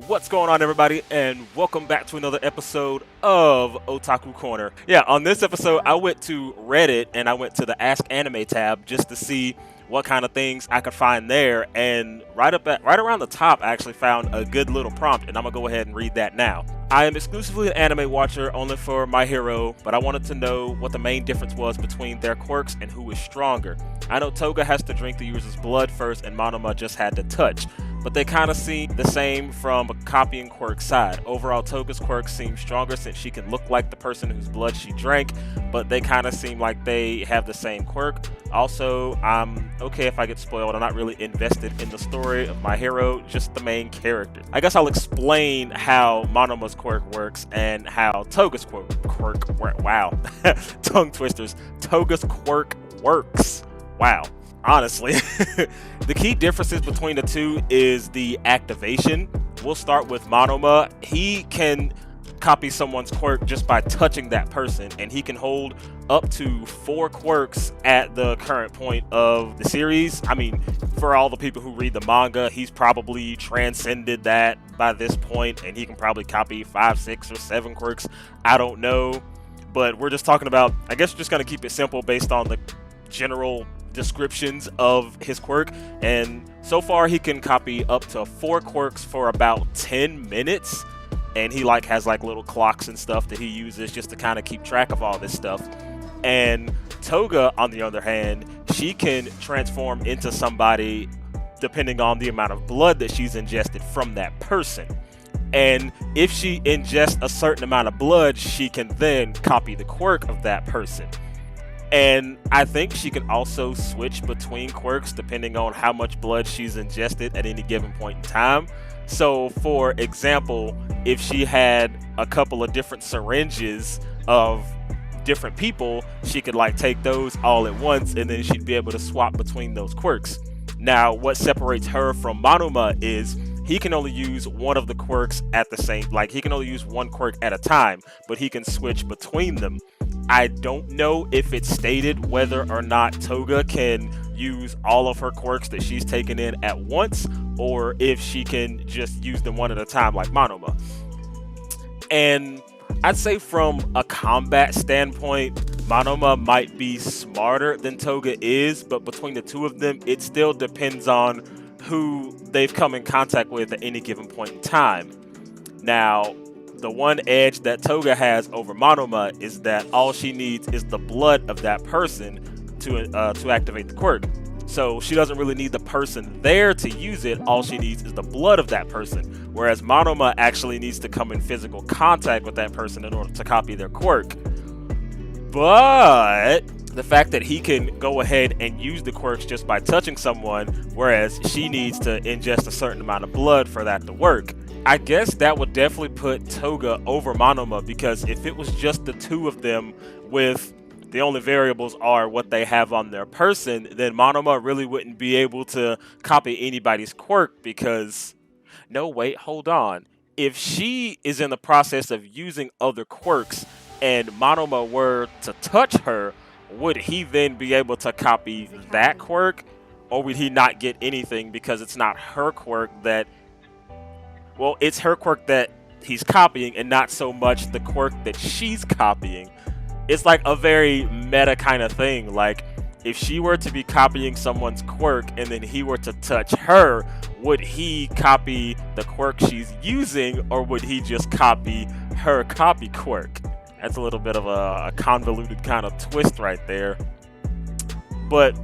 What's going on, everybody, and welcome back to another episode of Otaku Corner. Yeah, on this episode, I went to Reddit and I went to the Ask Anime tab just to see what kind of things I could find there, and right around the top, I actually found a good little prompt, and I'm gonna go ahead and read that now. I am exclusively an anime watcher only for My Hero, but I wanted to know what the main difference was between their quirks and who is stronger. I know Toga has to drink the user's blood first and Monoma just had to touch, but they kind of seem the same from a copying quirk side. Overall, Toga's quirk seems stronger since she can look like the person whose blood she drank, but they kind of seem like they have the same quirk. Also, I'm okay if I get spoiled. I'm not really invested in the story of My Hero, just the main character. I guess I'll explain how Monoma's quirk works and how Toga's wow, tongue twisters. Toga's quirk works. Wow. Honestly, the key differences between the two is the activation. We'll start with Monoma. He can copy someone's quirk just by touching that person, and he can hold up to 4 quirks at the current point of the series. I mean, for all the people who read the manga, he's probably transcended that by this point, and he can probably copy 5, 6, or 7 quirks. I don't know, but we're just talking about, I guess we're just going to keep it simple based on the general descriptions of his quirk, and so far he can copy up to 4 quirks for about 10 minutes, and he has little clocks and stuff that he uses just to kind of keep track of all this stuff. And Toga, on the other hand, she can transform into somebody depending on the amount of blood that she's ingested from that person, and if she ingests a certain amount of blood, she can then copy the quirk of that person. And I think she can also switch between quirks depending on how much blood she's ingested at any given point in time. So, for example, if she had a couple of different syringes of different people, she could take those all at once, and then she'd be able to swap between those quirks. Now, what separates her from Monoma is he can only use one of the quirks at the same, he can only use one quirk at a time, but he can switch between them. I don't know if it's stated whether or not Toga can use all of her quirks that she's taken in at once, or if she can just use them one at a time like Monoma. And I'd say from a combat standpoint, Monoma might be smarter than Toga is, but between the two of them, it still depends on who they've come in contact with at any given point in time. Now, the one edge that Toga has over Monoma is that all she needs is the blood of that person to activate the quirk. So she doesn't really need the person there to use it. All she needs is the blood of that person. Whereas Monoma actually needs to come in physical contact with that person in order to copy their quirk. But the fact that he can go ahead and use the quirks just by touching someone, whereas she needs to ingest a certain amount of blood for that to work, I guess that would definitely put Toga over Monoma, because if it was just the two of them with the only variables are what they have on their person, then Monoma really wouldn't be able to copy anybody's quirk because, no, wait, hold on. If she is in the process of using other quirks and Monoma were to touch her, would he then be able to copy that quirk? Or would he not get anything because it's not her quirk that... Well, it's her quirk that he's copying and not so much the quirk that she's copying. It's a very meta kind of thing. If she were to be copying someone's quirk and then he were to touch her, would he copy the quirk she's using, or would he just copy her copy quirk? That's a little bit of a convoluted kind of twist right there. But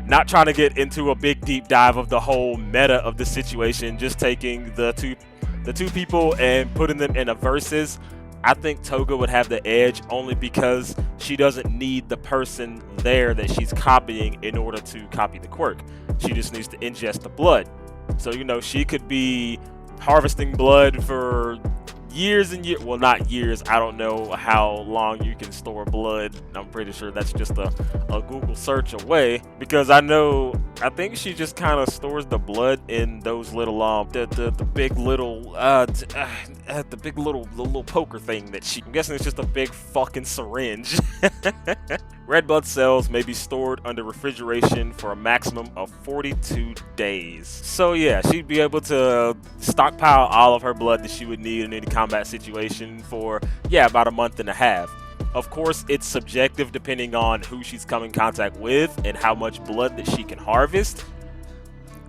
not trying to get into a big deep dive of the whole meta of the situation, just taking the two people and putting them in a versus. I think Toga would have the edge only because she doesn't need the person there that she's copying in order to copy the quirk. She just needs to ingest the blood. So, she could be harvesting blood for years and years. Well, not years. I don't know how long you can store blood. I'm pretty sure that's just a Google search away, because I know I think she just kind of stores the blood in those little the big little the big little poker thing that I'm guessing it's just a big fucking syringe. Red blood cells may be stored under refrigeration for a maximum of 42 days. So yeah, she'd be able to stockpile all of her blood that she would need in any combat situation for, yeah, about a month and a half. Of course, it's subjective depending on who she's come in contact with and how much blood that she can harvest.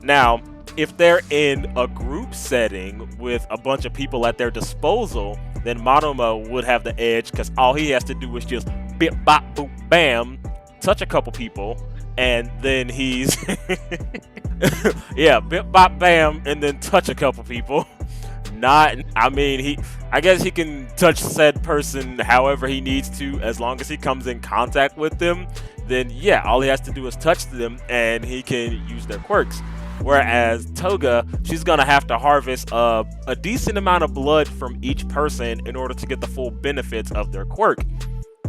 Now, if they're in a group setting with a bunch of people at their disposal, then Monoma would have the edge because all he has to do is just bip, bop, boop, bam, touch a couple people, and then he's yeah, bip, bop, bam, and then touch a couple people. I guess he can touch said person however he needs to, as long as he comes in contact with them. Then yeah, all he has to do is touch them and he can use their quirks. Whereas Toga, she's gonna have to harvest a decent amount of blood from each person in order to get the full benefits of their quirk.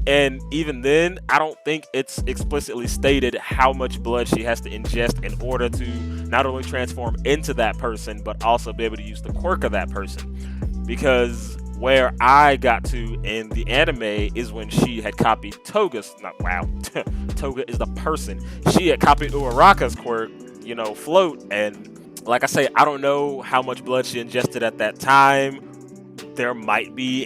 And even then, I don't think it's explicitly stated how much blood she has to ingest in order to not only transform into that person, but also be able to use the quirk of that person. Because where I got to in the anime is when she had copied Toga's, Toga is the person. She had copied Uraraka's quirk, float. And like I say, I don't know how much blood she ingested at that time. There might be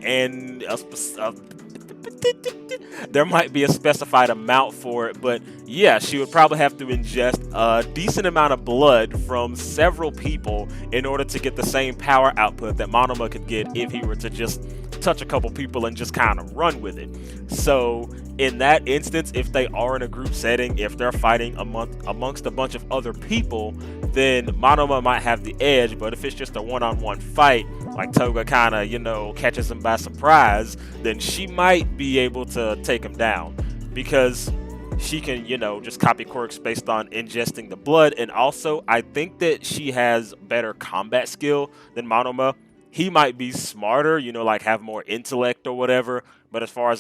there might be a specified amount for it, but yeah, she would probably have to ingest a decent amount of blood from several people in order to get the same power output that Monoma could get if he were to just touch a couple people and just kind of run with it. So in that instance, if they are in a group setting, if they're fighting amongst a bunch of other people, then Monoma might have the edge. But if it's just a one-on-one fight, like Toga kind of, catches him by surprise, then she might be able to take him down because she can, just copy quirks based on ingesting the blood. And also, I think that she has better combat skill than Monoma. He might be smarter, like have more intellect or whatever. But as far as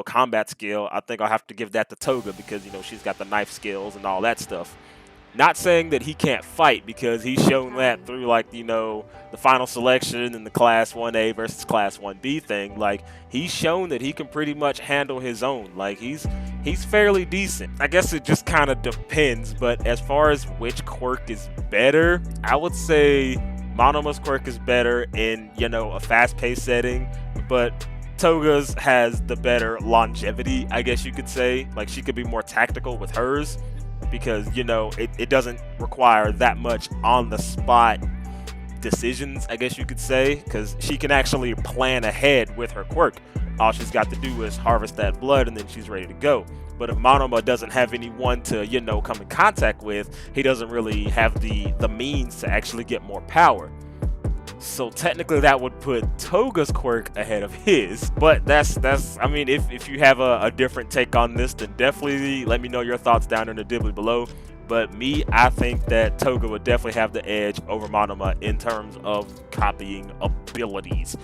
combat skill, I think I'll have to give that to Toga because, she's got the knife skills and all that stuff. Not saying that he can't fight because he's shown that through the final selection and the class 1A versus class 1B thing. Like, he's shown that he can pretty much handle his own. Like, he's fairly decent. I guess it just kind of depends, but as far as which quirk is better, I would say Monoma's quirk is better in, a fast-paced setting, but Toga's has the better longevity, I guess you could say. Like, she could be more tactical with hers because, it doesn't require that much on-the-spot decisions, I guess you could say, because she can actually plan ahead with her quirk. All she's got to do is harvest that blood and then she's ready to go. But if Monoma doesn't have anyone to, come in contact with, he doesn't really have the means to actually get more power. So technically that would put Toga's quirk ahead of his. But if you have a different take on this, then definitely let me know your thoughts down in the dibbly below. But I think that Toga would definitely have the edge over Monoma in terms of copying abilities.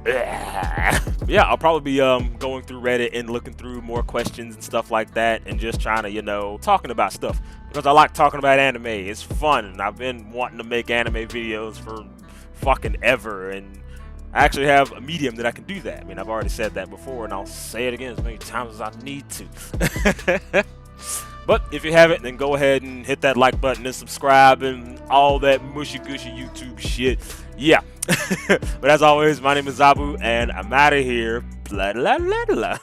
Yeah, I'll probably be going through Reddit and looking through more questions and stuff like that and just trying to, talking about stuff. Because I like talking about anime. It's fun, and I've been wanting to make anime videos for fucking ever, and I actually have a medium that I can do that. I mean, I've already said that before, and I'll say it again as many times as I need to. But if you haven't, then go ahead and hit that like button and subscribe and all that mushy gushy YouTube shit. Yeah. But as always, my name is Zabu, and I'm out of here. Blah, blah, blah, blah.